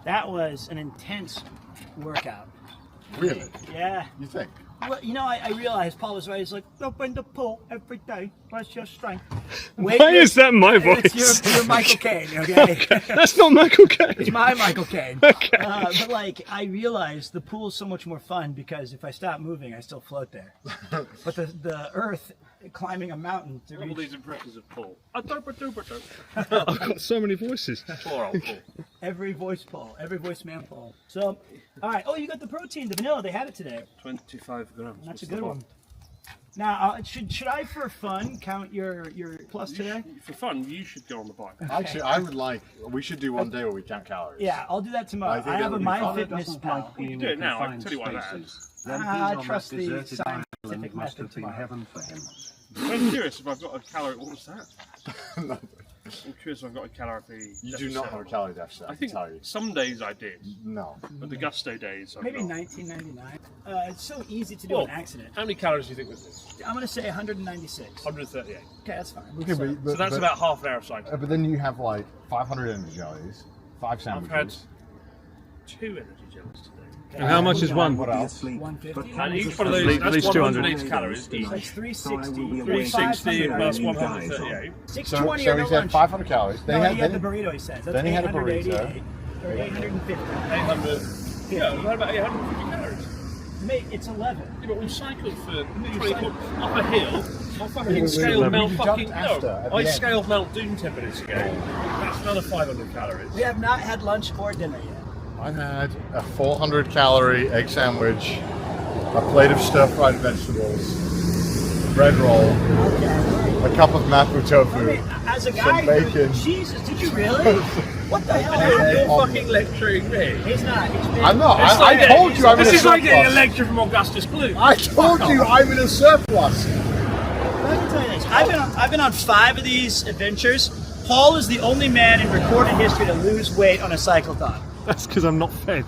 That was an intense workout. Really? Yeah. You think? Well, you know, I realized Paul was right. He's like, open the pool every day. What's your strength? Why is that my voice? It's your Michael Caine, okay? That's not Michael Caine. It's my Michael Caine. Okay. But like, I realized the pool's so much more fun because if I stop moving, I still float there. But the earth climbing a mountain to All these impressions of Paul. I've got so many voices. Poor old Paul. every voice man Paul. So, all right. Oh, you got the protein, the vanilla. They had it today. 25 grams. That's a good one. Now, should I, for fun, count your plus today? For fun, you should go on the bike. Actually, I would like. We should do one day where we count calories. Yeah, I'll do that tomorrow. I think I have that a would be MyFitness You can do it now. I can tell you why that is. I trust the scientific method tomorrow. I'm curious if I've got a calorie. What was that? No. I'm curious if I've got a calorie You do not have a calorie deficit. I think tell you. some days I did, No. but the gusto days I've Maybe not. 1999. It's so easy to do Well, an accident. How many calories do you think this is? I'm going to say 196. 138. Okay, that's fine. Okay, So that's about half an hour of cycling. But then you have like 500 energy jellies, 5 I've sandwiches. had 2 energy gels today. And how much is one? What else? 150. And each one of those, At that's least 180 calories each. That's 360. 360 plus 500. 138. 620 So or he no said lunch. 500 calories. No, he had the burrito, he says. That's then he had a 888 or 850. 800. Yeah, we've had about 850 calories. Mate, it's 11. Yeah, but we cycled for 20 up a hill. I fucking wait, scaled wait, Mount you fucking jumped after, at the I end. scaled Mount Doom 10 minutes ago. That's another 500 calories. We have not had lunch or dinner yet. I had a 400 calorie egg sandwich, a plate of stir fried vegetables, a bread roll, a cup of mapo tofu, As a some guy bacon. Jesus, did you really? What the hell happened? You're fucking lecturing me. He's not. He's been, I'm not. It's I like told you I'm in a This is like getting a surplus. lecture from Augustus Gloop. I told you I'm in a surplus. Let me tell you this. I've been on 5 of these adventures. Paul is the only man in recorded history to lose weight on a cyclothon. That's because I'm not fed.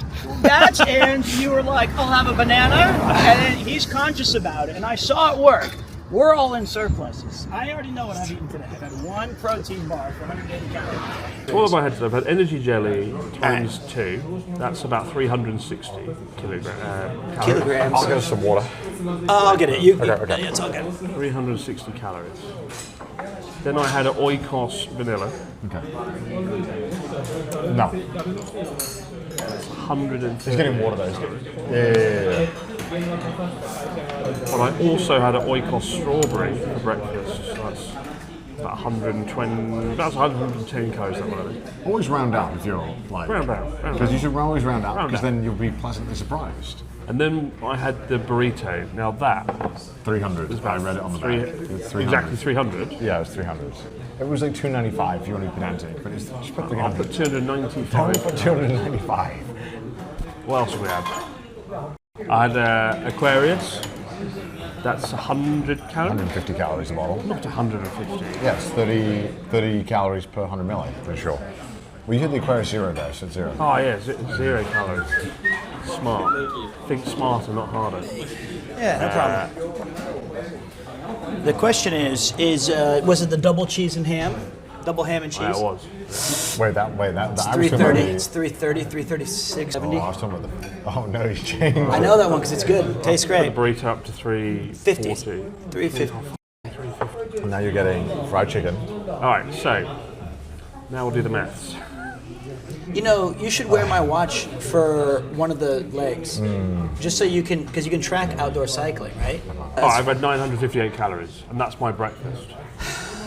And you were like, I'll have a banana, and then he's conscious about it, and I saw it work. We're all in surpluses. I already know what I've eaten today. I've had 1 protein bar for 180 calories. All of my head today, I've had energy jelly times 2. That's about 360 kilograms. Kilograms. I'll get some water. I'll get it. Okay. Yeah, it's all good. 360 calories. Then I had an Oikos vanilla. Okay. No. 150. He's getting water though. Yeah. But I also had an Oikos strawberry for breakfast. So that's about 120. That's 110 calories. That one. Always round up if you're like. Round down. Because you should always round up, Round because down. then you'll be pleasantly surprised. And then I had the burrito. Now that 300. I read it on the back. It was 300. exactly 300. Yeah, it was 300. It was like 295 if you want to be pedantic, but it's just put I'll 300. put Don't 295. put 295. What else have we had? I had Aquarius. That's 100 calories. 150 calories a bottle. Not 150. Yes, 30 calories per 100 ml, for sure. Well, you hit the Aquarius Zero there, so it's 0. Oh yeah, 0 calories. Smart. Think smarter, not harder. Yeah, no problem. The question is was it the double cheese and ham? Double ham and cheese? Yeah, it was. Wait, that It's I was talking 330. about It's 330, 336, the, oh, 70. I was talking about the, oh no, he's changed. I know that one because it's good. Tastes The great. burrito up to 50. 340. 350. Now you're getting fried chicken. Alright, so now we'll do the maths. You know, you should wear my watch for one of the legs, just so you can, because you can track outdoor cycling, right? Oh, I've had 958 calories, and that's my breakfast.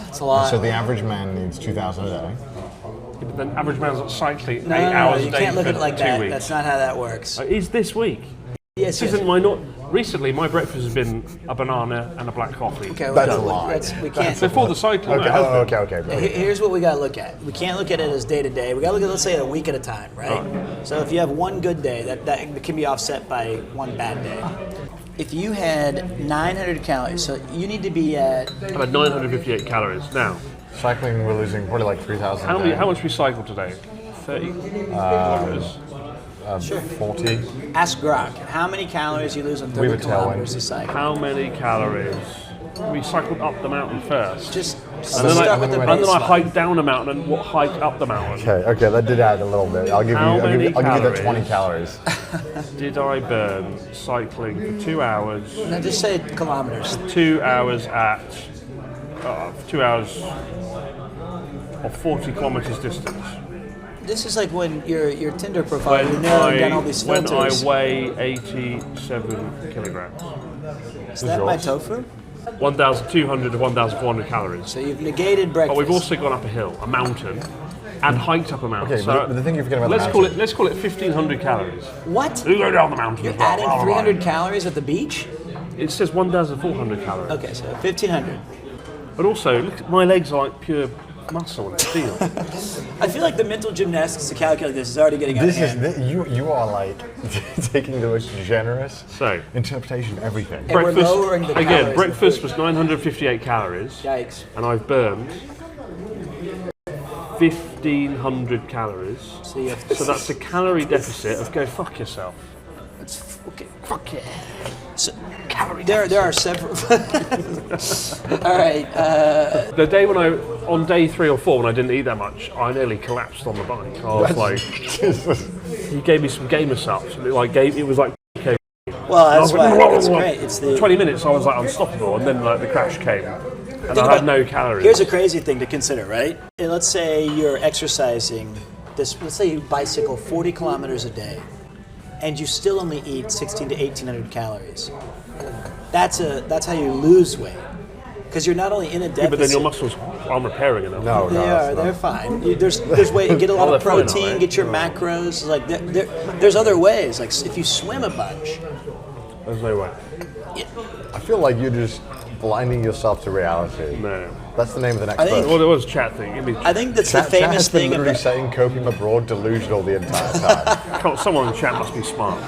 That's a lot. So the average man needs 2,000 a day. Yeah, but the average man's not cycling no, 8 hours you a day can't look for at it like 2 that. weeks. That's not how that works. Is this week? Yes, This isn't my not. Recently, my breakfast has been a banana and a black coffee. Okay, That's a lie. we can't. Before the cycling, Okay, it has been. okay. Bro. Here's what we gotta look at. We can't look at it as day to day. We gotta look at, let's say, a week at a time, right? So if you have one good day, that can be offset by one bad day. If you had 900 calories, so you need to be at. I've had 958 calories. Now, Cycling, we're losing probably like 3,000 a day. how much we cycled today? 30 kilometers. 40. Ask Grok, how many calories you lose on 30 We were kilometers telling. of cycling? How many calories? We cycled up the mountain first. Just So start with the and then I baseline. hike down a mountain and hike up the mountain. Okay, that did add a little bit. I'll give you How many the 20 calories? calories. Did I burn cycling for 2 hours? Now just say kilometers. 2 hours at 2 hours of 40 kilometers distance. This is like when your Tinder profile, you're narrowing down all these when filters. I weigh 87 kilograms. Is that my tofu? 1,200 to 1,400 calories. So you've negated breakfast. But we've also gone up a hill, a mountain, and hiked up a mountain. Okay, so but the thing you're forgetting about let's call it 1,500 calories. What? You go down the mountain. You're as well. adding Blah, blah, 300 blah. calories at the beach? It says 1,400 calories. Okay, so 1,500. But also, look, my legs are like pure muscle and steel. I feel like the mental gymnastics to calculate this is already getting out of hand. You are like taking the most generous So, interpretation of everything. And we're lowering the again, calories. breakfast was 958 calories, Yikes. and I've burned 1,500 calories. So you have So that's a calorie deficit of go fuck yourself. okay. Fuck yeah. So, there are several. All right. The day on day 3 or 4, when I didn't eat that much, I nearly collapsed on the bike. I was like, he gave me some gamer subs. It was like, okay. Well, that's I was like, why it's great. It's the 20 minutes I was like unstoppable, and then like the crash came, and I had no calories. Here's a crazy thing to consider, right? And let's say you're exercising this. Let's say you bicycle 40 kilometers a day, and you still only eat 16 to 1,800 calories. That's how you lose weight, because you're not only in a deficit. Yeah, but then your muscles aren't repairing enough. No, They're fine. There's way get a lot of they're fine, protein, right? get your macros. Like there's other ways. Like if you swim a bunch. There's no way. I feel like you're just blinding yourself to reality. No. That's the name of the next I think- book. Well, there was a chat thing. I think that's Chat the famous has been thing literally about. saying copium abroad delusional the entire time. Someone in the chat must be smart.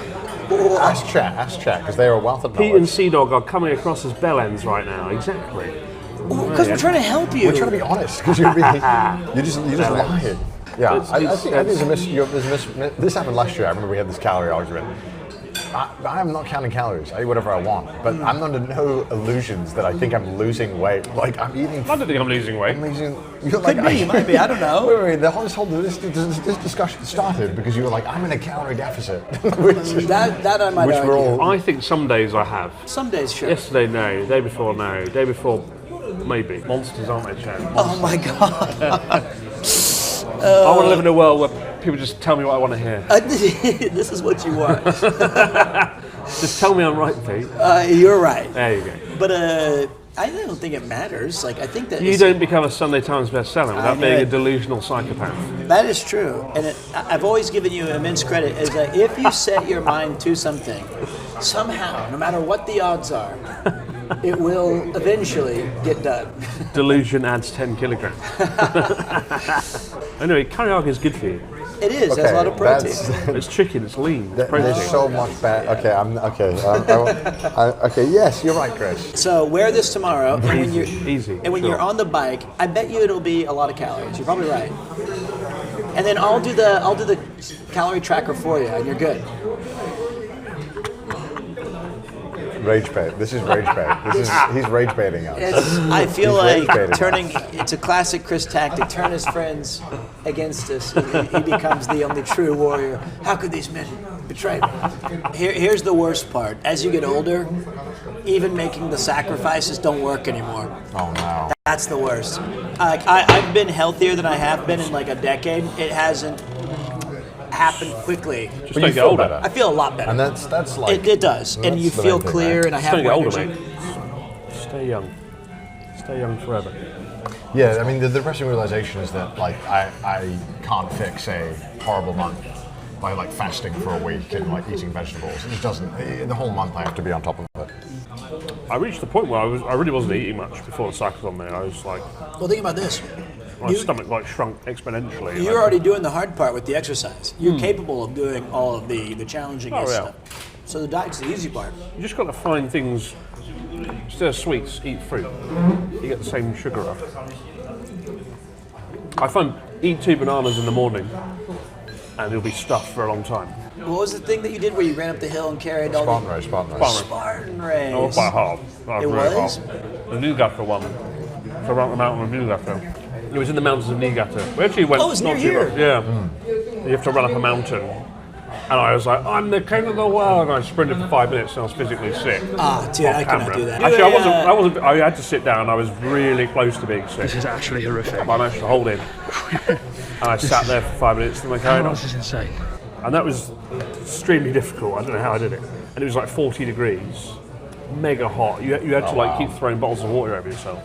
ask chat, because they are a wealth of Pete and knowledge. CdawgVa are coming across as bell ends right now. Exactly. Because we're trying to help you. We're trying to be honest, because you're just lying. Yeah, I think there's a this happened last year. I remember we had this calorie argument. I'm not counting calories. I eat whatever I want, but I'm under no illusions that I think I'm losing weight. Like I'm eating. I don't think I'm losing weight. I'm losing. You're Could be, you might be. I don't know. Wait. This discussion started because you were like, I'm in a calorie deficit. which That I might Which argue. we're all- I think some days I have. Some days, sure. Yesterday, no. Day before, no. Day before, maybe. Monsters, aren't they, Chad? Oh my god. I want to live in a world where people just tell me what I want to hear. This is what you want. Just tell me I'm right, Pete. You're right. There you go. But I don't think it matters. Like I think that You don't become a Sunday Times bestseller without I being know. a delusional psychopath. That is true, and I've always given you immense credit. Is that if you set your mind to something, somehow, no matter what the odds are, it will eventually get done. Delusion adds 10 kilograms. Anyway, karaoke is good for you. It is. There's a lot of protein. It's chicken, it's lean, it's protein. There's so much bad. Okay, okay. Yes, you're right, Chris. So wear this tomorrow, and when you're Easy, and when sure. you're on the bike, I bet you it'll be a lot of calories. You're probably right. And then I'll do the calorie tracker for you, and you're good. Rage bait. This is rage bait. He's rage baiting us. I feel He's like rage-baiting it's a classic Chris tactic. Turn his friends against us. He becomes the only true warrior. How could these men betray me? Here's the worst part. As you get older, even making the sacrifices don't work anymore. Oh no. That's the worst. I've been healthier than I have been in like a decade. It hasn't happened quickly. Just But don't you get feel older. better. I feel a lot better. And that's like It does. And that's you the feel main thing, clear, right? and I Just have don't more get older, energy. mate. Stay young. Stay young forever. Yeah, I mean the depressing realization is that like I can't fix a horrible month by like fasting for a week and like eating vegetables. It just doesn't. The whole month I have to be on top of it. I reached the point where I really wasn't eating much before the cyclone there. I was like, Well, think about this. my stomach like shrunk exponentially. You're already doing the hard part with the exercise. You're capable of doing all of the challenging Oh, yeah. stuff. So the diet's the easy part. You just got to find things. Instead of sweets, eat fruit. You get the same sugar up. I find eat 2 bananas in the morning, and you'll be stuffed for a long time. What was the thing that you did where you ran up the hill and carried all Spartan the race. Spartan race? I was by half. It was? The nougat for one. So I ran up the mountain of Niigata. It was in the mountains of Niigata. We actually went. Oh, it's not near too here. far. Yeah. You have to run up a mountain. And I was like, I'm the king of the world. And I sprinted for 5 minutes and I was physically sick. Ah, dude, I cannot Camera. do that. Actually, I wasn't. I had to sit down. I was really close to being sick. This is actually horrific. I managed to hold in. And I sat there for 5 minutes and I carried on. This is insane. And that was extremely difficult. I don't know how I did it. And it was like 40 degrees, mega hot. You had to like keep throwing bottles of water over yourself.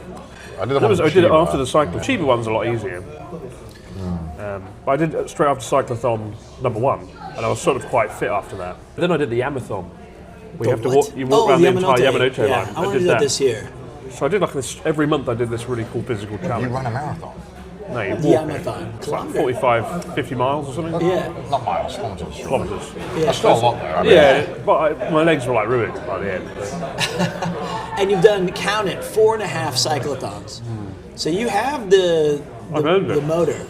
I did it after the cycle. The Chiba one's a lot easier. But I did it straight after cyclothon number 1, and I was sort of quite fit after that. But then I did the Yamathon. Where you have to walk. You walk around the entire Yamanote line. I want to do that this year. So I did like this every month. I did this really cool physical You challenge. run a marathon? No, you The walk. Yamathon. It's like Kilometer. 45, 50 miles or something. Yeah. Not miles, kilometers. Kilometers. That's still a lot though. I mean, Yeah, but my legs were like ruined by the end. And you've done, count it, 4.5 cyclothons. So you have the I've earned the it. motor.